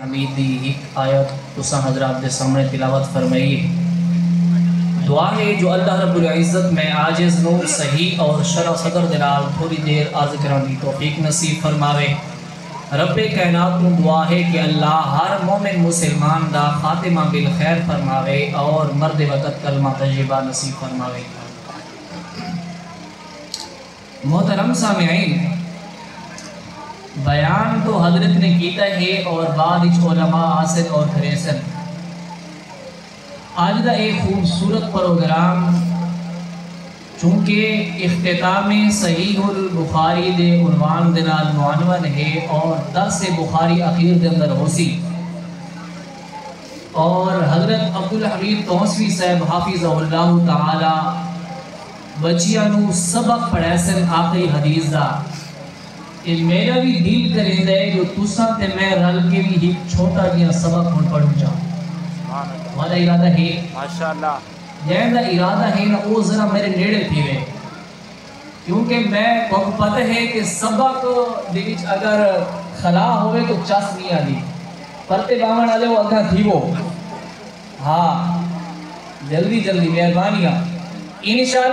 حمید دی ایک آیت تساں حضرات دے سامنے تلاوت فرمائی۔ دعا ہے جو اللہ رب العزت میں عاجز نو صحیح اور شرع صدر دلال تھوڑی دیر عرض کران دی توفیق نصیب فرماوے۔ رب کائنات کو دعا ہے کہ اللہ ہر مومن مسلمان دا خاتمہ بالخیر فرماوے اور مرد وقت کلمہ طیبہ نصیب فرماوے۔ محترم سامعین، بیان تو حضرت نے کیتا ہے اور بعد علماء حاصل اور کریسن۔ آج دا ایک خوبصورت پروگرام چونکہ اختتام صحیح البخاری دے عنوان دے نال معنون ہے اور 10 بخاری اخیر دے اندر ہو سی، اور حضرت عبدالحمید توسوی صاحب حافظہ اللہ تعالی بچیاں نو سبق پڑھے سن آخری حدیث دا۔ یہ میرا بھی دل کریں دے جو تساں تے میں رل کے بھی ایک چھوٹا جیا سبق ہن پڑھوں چاہوں۔ ہمارا ارادہ ہے ماشاءاللہ جہاں دا ارادہ ہے نا وہ ذرا میرے نیڑے تھی وے، کیونکہ میں کو پتہ ہے کہ سبق دے وچ اگر خلا ہوئے تو چس نہیں آدھی، پرتے باون والے وہ اگا تھی وہ۔ ہاں جلدی جلدی مہربانیاں انشاءاللہ۔